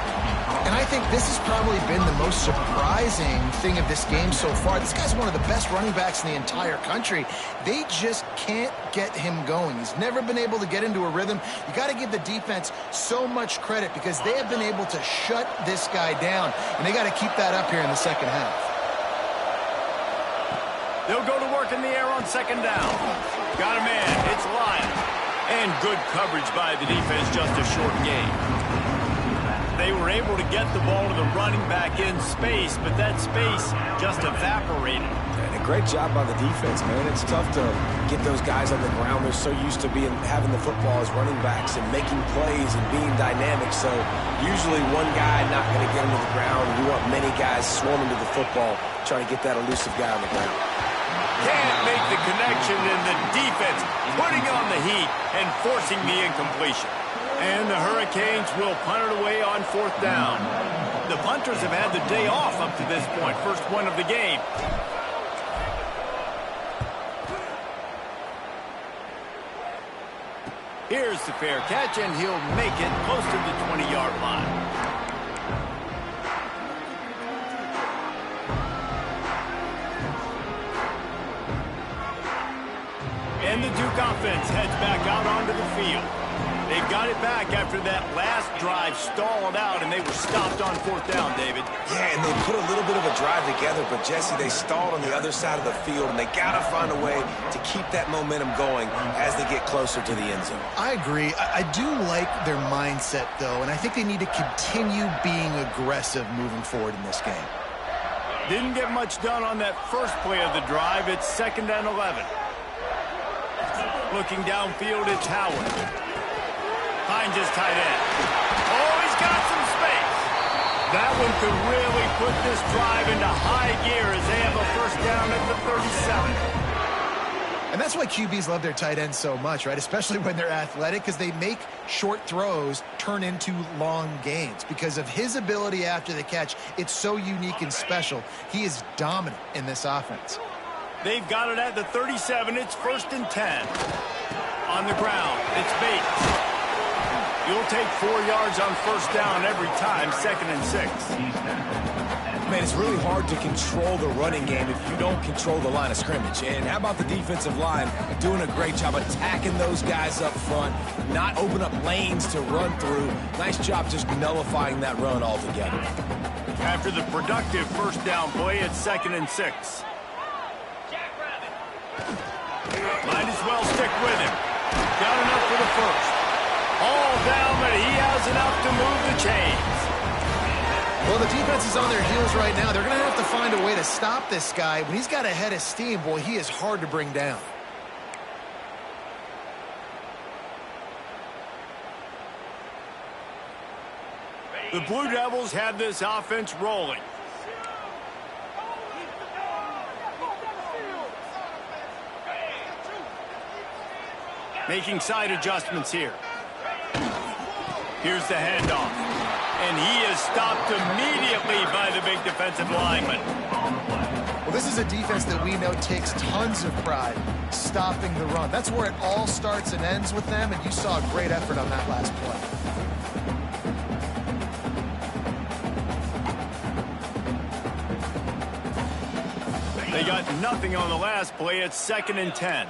B: And I think this has probably been the most surprising thing of this game so far. This guy's one of the best running backs in the entire country. They just can't get him going. He's never been able to get into a rhythm. You got to give the defense so much credit because they have been able to shut this guy down, and they got to keep that up here in the second half.
A: They'll go to work in the air on second down. Got a man. It's Lyon. And good coverage by the defense, just a short gain. They were able to get the ball to the running back in space, but that space just evaporated.
C: And a great job by the defense, man. It's tough to get those guys on the ground. They're so used to having the football as running backs and making plays and being dynamic. So usually one guy not going to get them to the ground. You want many guys swarming to the football, trying to get that elusive guy on the ground.
A: Can't make the connection, and the defense putting on the heat and forcing the incompletion. And the Hurricanes will punt it away on 4th down. The punters have had the day off up to this point. First one of the game. Here's the fair catch, and he'll make it close to the 20-yard line. And the Duke offense heads back out onto the field. They've got it back after that last drive stalled out, and they were stopped on 4th down, David.
C: Yeah, and they put a little bit of a drive together, but, Jesse, they stalled on the other side of the field, and they got to find a way to keep that momentum going as they get closer to the end zone.
B: I agree. I do like their mindset, though, and I think they need to continue being aggressive moving forward in this game.
A: Didn't get much done on that first play of the drive. It's 2nd and 11. Looking downfield, it's Howard. Finds his tight end. Oh, he's got some space. That one could really put this drive into high gear as they have a 1st down at the 37.
B: And that's why QBs love their tight ends so much, right? Especially when they're athletic, because they make short throws turn into long gains. Because of his ability after the catch, it's so unique and special. He is dominant in this offense.
A: They've got it at the 37. It's 1st and 10. On the ground, it's Bates. You'll take 4 yards on 1st down every time, 2nd and 6.
C: Man, it's really hard to control the running game if you don't control the line of scrimmage. And how about the defensive line doing a great job attacking those guys up front, not open up lanes to run through. Nice job just nullifying that run altogether.
A: After the productive 1st down play, it's 2nd and 6. Might as well stick with him. Got enough for the 1st. All down, but he has enough to move the chains.
B: Well, the defense is on their heels right now. They're going to have to find a way to stop this guy. When he's got a head of steam, boy, he is hard to bring down.
A: The Blue Devils have this offense rolling. Making side adjustments here. Here's the handoff. And he is stopped immediately by the big defensive lineman.
B: Well, this is a defense that we know takes tons of pride stopping the run. That's where it all starts and ends with them, and you saw a great effort on that last play.
A: They got nothing on the last play. It's 2nd and 10.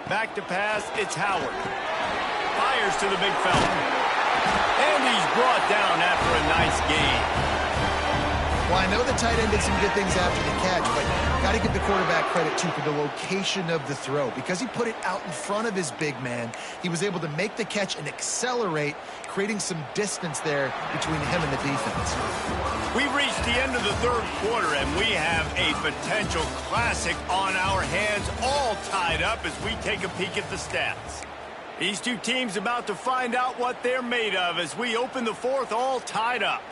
A: Back to pass, it's Howard. Fires to the big fella. And he's brought down after a nice gain.
B: Well, I know the tight end did some good things after the catch, but got to give the quarterback credit, too, for the location of the throw. Because he put it out in front of his big man, he was able to make the catch and accelerate, creating some distance there between him and the defense.
A: We've reached the end of the 3rd quarter, and we have a potential classic on our hands, all tied up as we take a peek at the stats. These two teams about to find out what they're made of as we open the 4th, all tied up.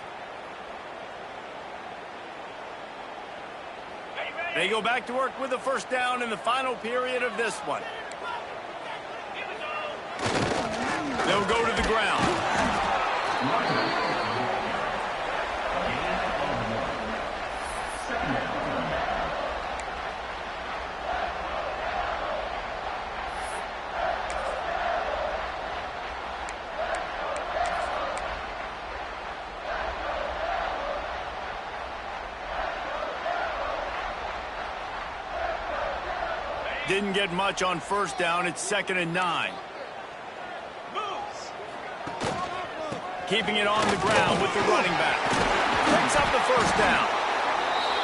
A: They go back to work with the 1st down in the final period of this one. They'll go to the ground. Didn't get much on 1st down. It's 2nd and 9. Keeping it on the ground with the running back. Picks up the first down.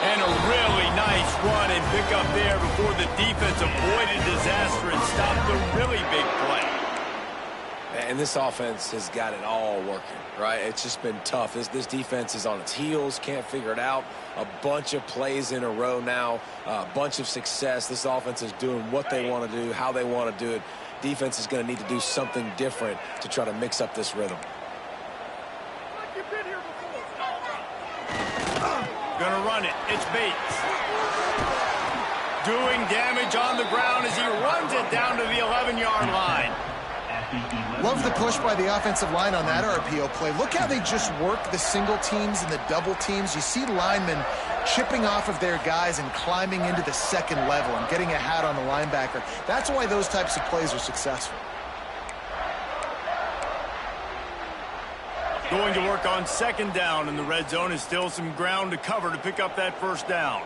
A: And a really nice run and pick up there before the defense avoided disaster and stopped the really big play.
C: And this offense has got it all working, right? It's just been tough. This defense is on its heels, can't figure it out. A bunch of plays in a row now, a bunch of success. This offense is doing what they want to do, how they want to do it. Defense is going to need to do something different to try to mix up this rhythm.
A: Gonna run it. It's Bates. Doing damage on the ground as he runs it down to the 11-yard line.
B: Love the push by the offensive line on that RPO play. Look how they just work the single teams and the double teams. You see linemen chipping off of their guys and climbing into the second level and getting a hat on the linebacker. That's why those types of plays are successful.
A: Going to work on second down in the red zone is still some ground to cover to pick up that first down.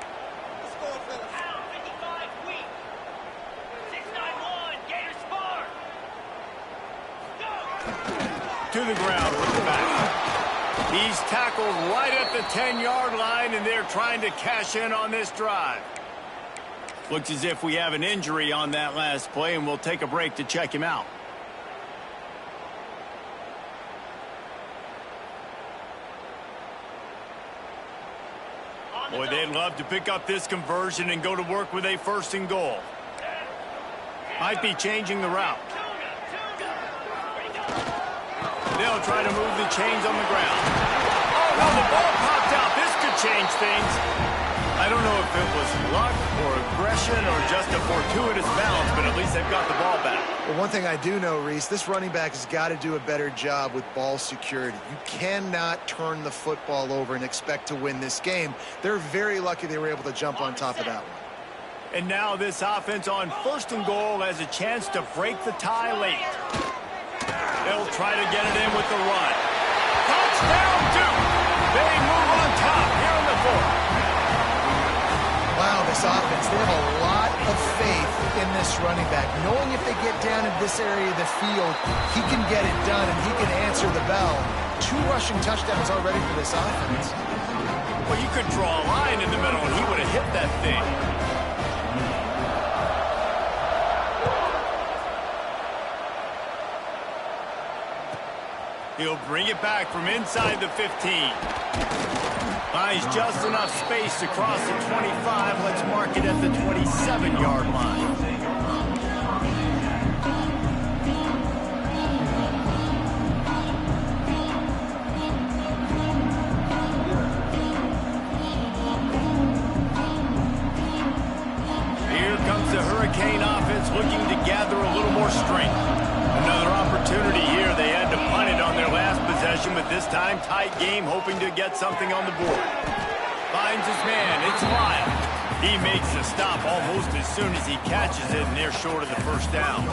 A: To the ground with the back. He's tackled right at the 10-yard line, and they're trying to cash in on this drive. Looks as if we have an injury on that last play, and we'll take a break to check him out. Boy, they'd love to pick up this conversion and go to work with a first and goal. Might be changing the route. They'll try to move the chains on the ground. Oh, no, the ball popped out. This could change things. I don't know if it was luck or aggression or just a fortuitous bounce, but at least they've got the ball back.
B: Well, one thing I do know, Reese, this running back has got to do a better job with ball security. You cannot turn the football over and expect to win this game. They're very lucky they were able to jump on top of that one.
A: And now this offense on first and goal has a chance to break the tie late. They'll try to get it in with the run. Touchdown, Duke! They move on top here in the fourth.
B: Wow, this offense, they have a lot of faith in this running back. Knowing if they get down in this area of the field, he can get it done and he can answer the bell. 2 rushing touchdowns already for this offense.
A: Well, you could draw a line in the middle and he would have hit that thing. He'll bring it back from inside the 15. Finds just enough space to cross the 25. Let's mark it at the 27-yard line. Here comes the Hurricane offense looking to gather a little more strength. Another opportunity here. They had to punt it on their last possession, but this time tight game, hoping to get something on the board. Finds his man. It's Lyle. He makes the stop almost as soon as he catches it, and they're short of the first down.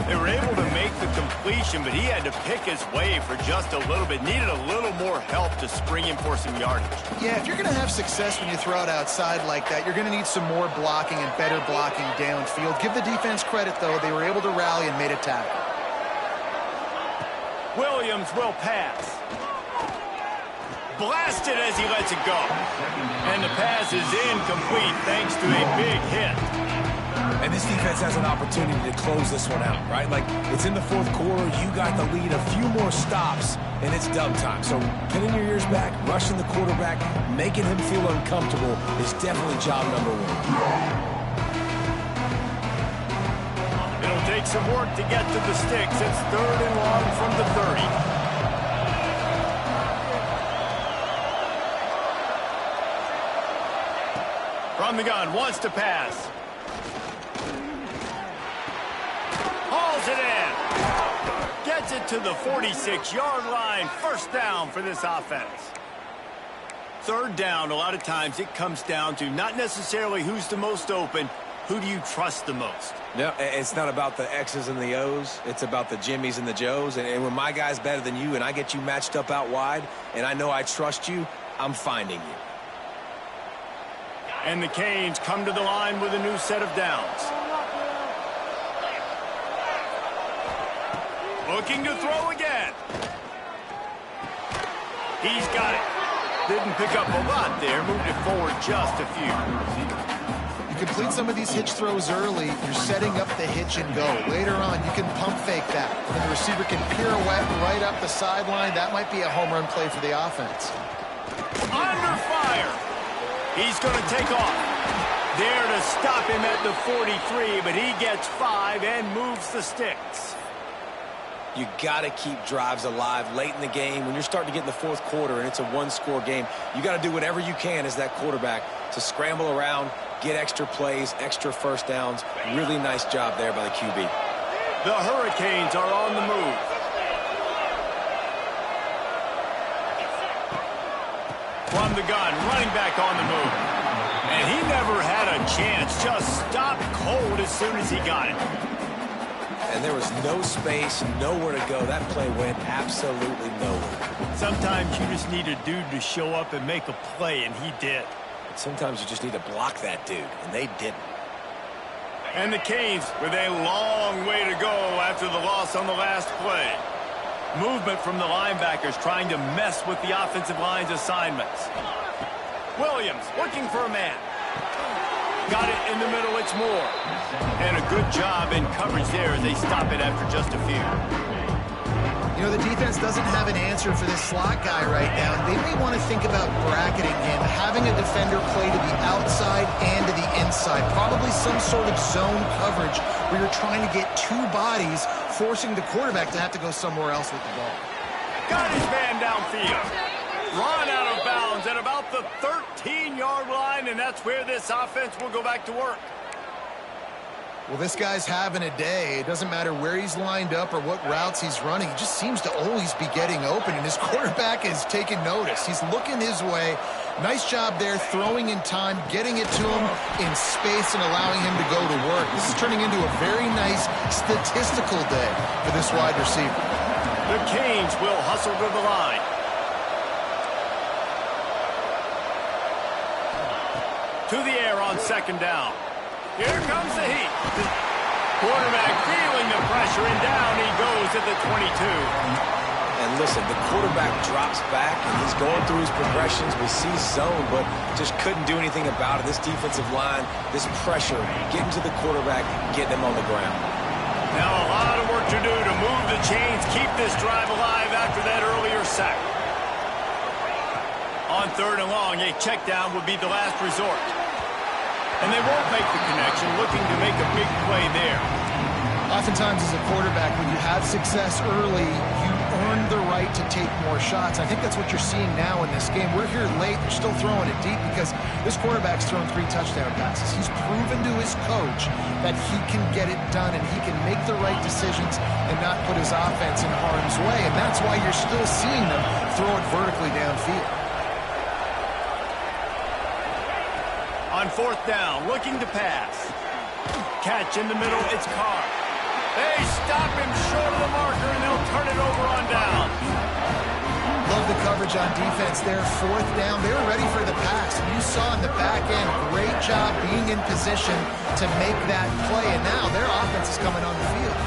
A: They were able to make the completion, but he had to pick his way for just a little bit. Needed a little more help to spring him for some yardage.
B: Yeah, if you're going to have success when you throw it outside like that, you're going to need some more blocking and better blocking downfield. Give the defense credit, though. They were able to rally and made a tackle.
A: Williams will pass. Blasted as he lets it go. And the pass is incomplete thanks to a big hit.
C: And this defense has an opportunity to close this one out, right? Like, it's in the fourth quarter, you got the lead, a few more stops, and it's dub time. So pinning your ears back, rushing the quarterback, making him feel uncomfortable is definitely job number 1.
A: It'll take some work to get to the sticks. It's 3rd and long from the 30. From the gun, wants to pass. Hauls it in. Gets it to the 46-yard line. First down for this offense. 3rd down, a lot of times it comes down to not necessarily who's the most open, who do you trust the most?
C: No, it's not about the X's and the O's. It's about the Jimmies and the Joes. And when my guy's better than you and I get you matched up out wide and I know I trust you, I'm finding you.
A: And the Canes come to the line with a new set of downs. Looking to throw again. He's got it. Didn't pick up a lot there. Moved it forward just a few.
B: You complete some of these hitch throws early, you're setting up the hitch and go. Later on, you can pump fake that. When the receiver can pirouette right up the sideline, that might be a home run play for the offense.
A: Under fire. He's going to take off. There to stop him at the 43, but he gets 5 and moves the sticks.
C: You got to keep drives alive late in the game. When you're starting to get in the fourth quarter and it's a one-score game, you got to do whatever you can as that quarterback to scramble around, get extra plays, extra first downs. Really nice job there by the QB.
A: The Hurricanes are on the move. From the gun, running back on the move. And he never had a chance, just stopped cold as soon as he got it.
C: And there was no space, nowhere to go. That play went absolutely nowhere.
A: Sometimes you just need a dude to show up and make a play, and he did.
C: Sometimes you just need to block that dude, and they didn't.
A: And the Canes with a long way to go after the loss on the last play. Movement from the linebackers trying to mess with the offensive line's assignments. Williams looking for a man. Got it in the middle, it's Moore. And a good job in coverage there as they stop it after just a few.
B: You know, the defense doesn't have an answer for this slot guy right now. They may want to think about bracketing him, having a defender play to the outside and to the inside. Probably some sort of zone coverage where you're trying to get two bodies, forcing the quarterback to have to go somewhere else with the ball.
A: Got his man downfield. Run out of bounds at about the 13-yard line, and that's where this offense will go back to work.
B: Well, this guy's having a day. It doesn't matter where he's lined up or what routes he's running. He just seems to always be getting open, and his quarterback is taking notice. He's looking his way. Nice job there, throwing in time, getting it to him in space and allowing him to go to work. This is turning into a very nice statistical day for this wide receiver.
A: The Canes will hustle to the line. To the air on second down. Here comes the heat. Quarterback feeling the pressure, and down he goes at the 22.
C: And listen, the quarterback drops back, and he's going through his progressions. We see zone, but just couldn't do anything about it. This defensive line, this pressure, getting to the quarterback, getting him on the ground.
A: Now a lot of work to do to move the chains, keep this drive alive after that earlier sack. On third and long, a check down would be the last resort. And they won't make the connection, looking to make a big play there.
B: Oftentimes as a quarterback, when you have success early, you earn the right to take more shots. I think that's what you're seeing now in this game. We're here late. They're still throwing it deep because this quarterback's thrown 3 touchdown passes. He's proven to his coach that he can get it done and he can make the right decisions and not put his offense in harm's way. And that's why you're still seeing them throw it vertically downfield.
A: On fourth down, looking to pass. Catch in the middle, it's Carr. They stop him short of the marker, and they'll turn it over on down.
B: Love the coverage on defense there. Fourth down, they were ready for the pass. You saw in the back end, great job being in position to make that play, and now their offense is coming on the field.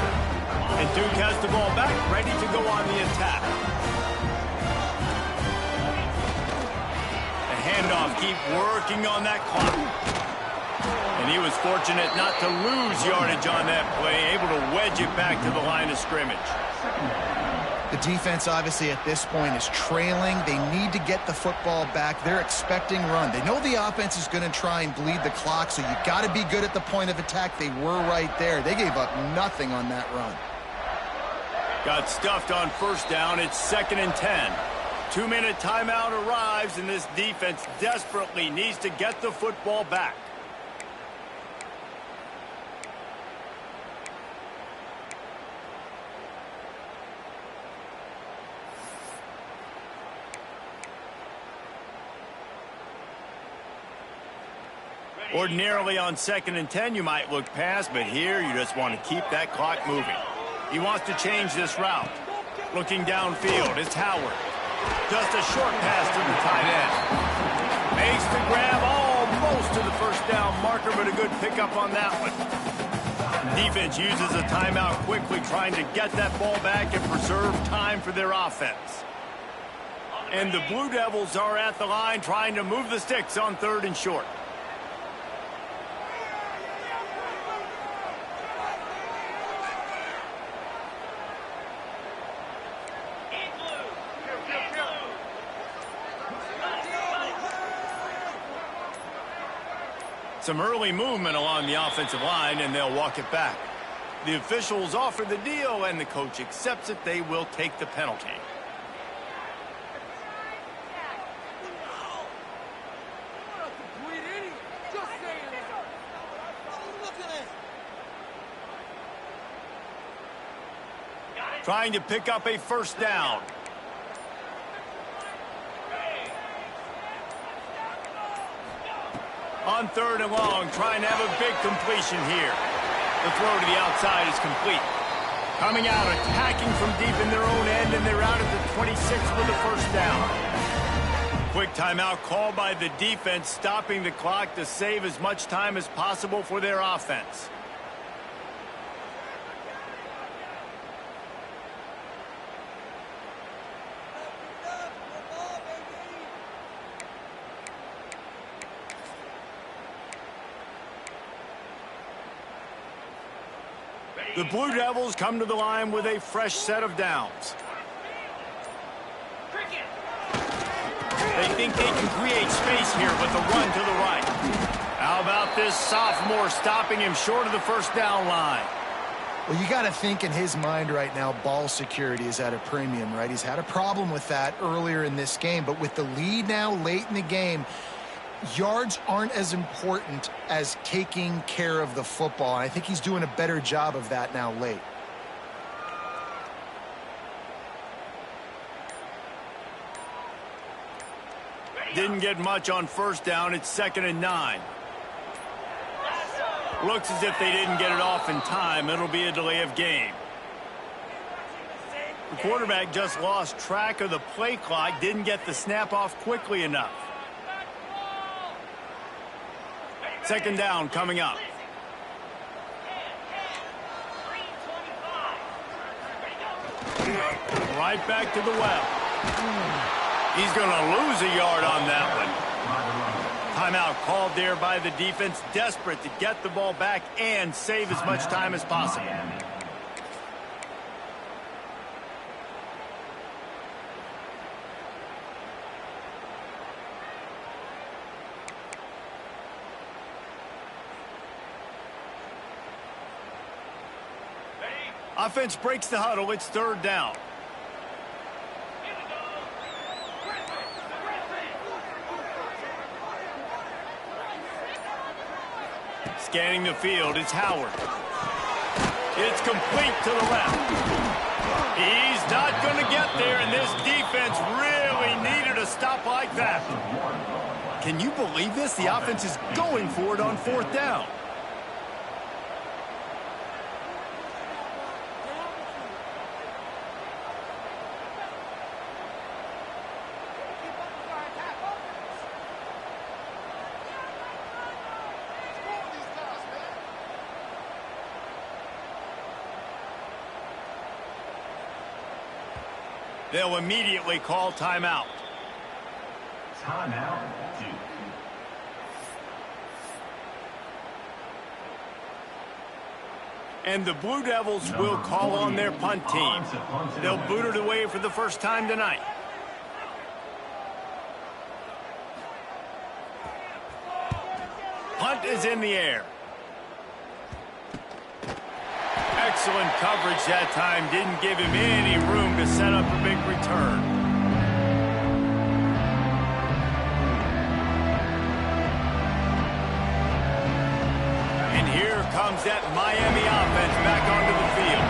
A: And Duke has the ball back, ready to go on the attack. Handoff, keep working on that clock. And he was fortunate not to lose yardage on that play, able to wedge it back to the line of scrimmage.
B: The defense, obviously, at this point is trailing. They need to get the football back. They're expecting run. They know the offense is going to try and bleed the clock, so you got to be good at the point of attack. They were right there. They gave up nothing on that run.
A: Got stuffed on first down. It's 2nd and 10. 2-minute timeout arrives, and this defense desperately needs to get the football back. Ordinarily on 2nd and 10, you might look past, but here you just want to keep that clock moving. He wants to change this route. Looking downfield, it's Howard. Just a short pass to the tight end. Makes the grab almost to the first down marker, but a good pickup on that one. Defense uses a timeout quickly, trying to get that ball back and preserve time for their offense. And the Blue Devils are at the line trying to move the sticks on 3rd and short. Some early movement along the offensive line, and they'll walk it back. The officials offer the deal, and the coach accepts it. They will take the penalty. Trying to pick up a 1st down. On 3rd and long, trying to have a big completion here. The throw to the outside is complete. Coming out, attacking from deep in their own end, and they're out at the 26 with a 1st down. Quick timeout called by the defense, stopping the clock to save as much time as possible for their offense. The Blue Devils come to the line with a fresh set of downs. They think they can create space here with a run to the right. How about this sophomore stopping him short of the 1st down line?
B: Well, you got to think in his mind right now, ball security is at a premium, right? He's had a problem with that earlier in this game, but with the lead now late in the game, yards aren't as important as taking care of the football. And I think he's doing a better job of that now late.
A: Didn't get much on 1st down. It's 2nd and 9. Looks as if they didn't get it off in time. It'll be a delay of game. The quarterback just lost track of the play clock. Didn't get the snap off quickly enough. 2nd down coming up. Right back to the well. He's going to lose a yard on that one. Timeout called there by the defense, desperate to get the ball back and save as much time as possible. Offense breaks the huddle. It's 3rd down. Scanning the field, it's Howard. It's complete to the left. He's not going to get there, and this defense really needed a stop like that. Can you believe this? The offense is going for it on 4th down. They'll immediately call timeout.
E: Timeout.
A: And the Blue Devils will call on their punt team. They'll boot it away for the 1st time tonight. Punt is in the air. Excellent coverage that time. Didn't give him any room to set up a big return. And here comes that Miami offense back onto the field.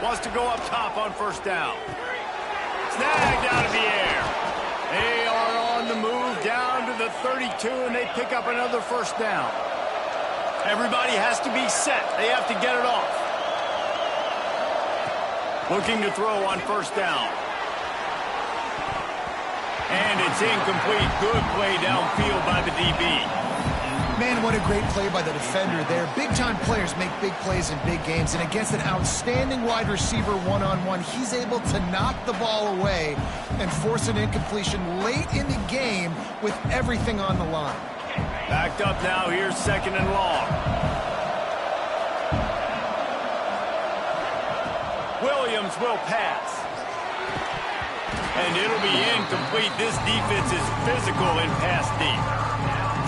A: Wants to go up top on 1st down. Snagged out of the air. They are on the move down to the 32, and they pick up another 1st down. Everybody has to be set. They have to get it off. Looking to throw on 1st down. And it's incomplete. Good play downfield by the DB.
B: Man, what a great play by the defender there. Big-time players make big plays in big games, and against an outstanding wide receiver one-on-one, he's able to knock the ball away and force an incompletion late in the game with everything on the line.
A: Backed up now, here's 2nd and long. Williams will pass. And it'll be incomplete. This defense is physical in pass deep.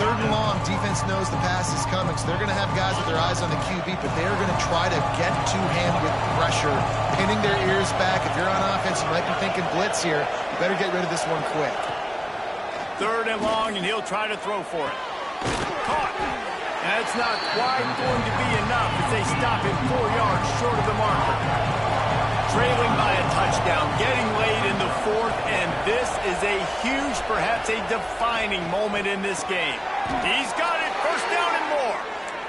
B: 3rd and long, defense knows the pass is coming, so they're going to have guys with their eyes on the QB, but they're going to try to get to him with pressure, pinning their ears back. If you're on offense, you might be thinking blitz here. You better get rid of this one quick.
A: 3rd and long, and he'll try to throw for it. Caught. That's not quite going to be enough as they stop him 4 yards short of the marker. Trailing by a touchdown, getting late in the 4th, and this is a huge, perhaps a defining moment in this game. He's got it, 1st down and more.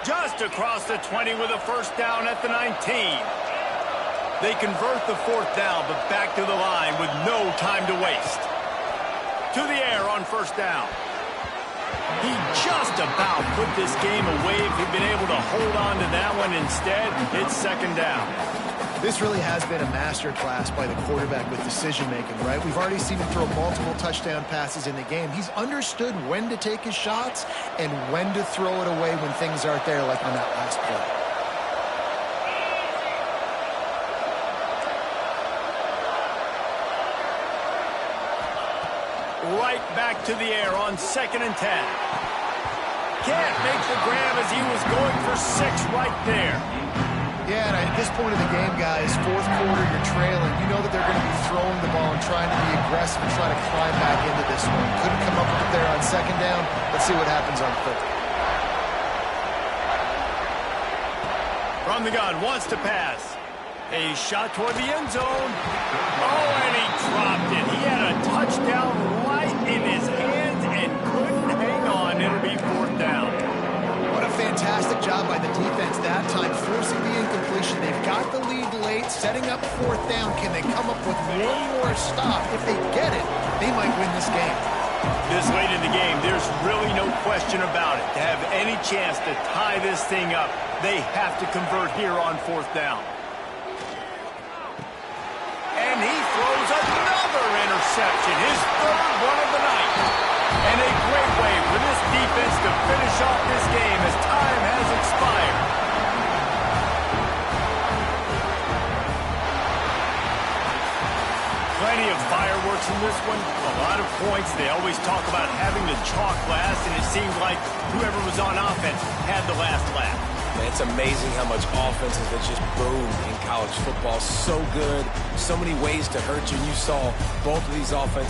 A: Just across the 20 with a 1st down at the 19. They convert the 4th down, but back to the line with no time to waste. To the air on 1st down. He just about put this game away if he'd been able to hold on to that one. Instead, it's 2nd down.
B: This really has been a master class by the quarterback with decision-making, right? We've already seen him throw multiple touchdown passes in the game. He's understood when to take his shots and when to throw it away when things aren't there, like on that last play.
A: Right back to the air on 2nd and 10. Can't make the grab as he was going for 6 right there.
B: Yeah, and at this point of the game, guys, 4th quarter, you're trailing. You know that they're going to be throwing the ball and trying to be aggressive and try to climb back into this one. Couldn't come up with it there on 2nd down. Let's see what happens on 3rd.
A: From the gun, wants to pass. A shot toward the end zone. Oh, and he dropped it. He had a touchdown right in his hands and couldn't hang on. It'll be 4th down.
B: What a fantastic job by the defense that time, forcing the incompletion. They've got the lead late, setting up 4th down. Can they come up with one more stop? If they get it, they might win this game.
A: This late in the game, there's really no question about it. To have any chance to tie this thing up, they have to convert here on 4th down. And he throws another interception, his 3rd one of the night. And a great way for this defense to finish off this game as time has expired. Plenty of fireworks in this one, a lot of points. They always talk about having the chalk last, and it seemed like whoever was on offense had the last laugh.
C: It's amazing how much offenses that just boomed in college football. So good, so many ways to hurt you. And you saw both of these offenses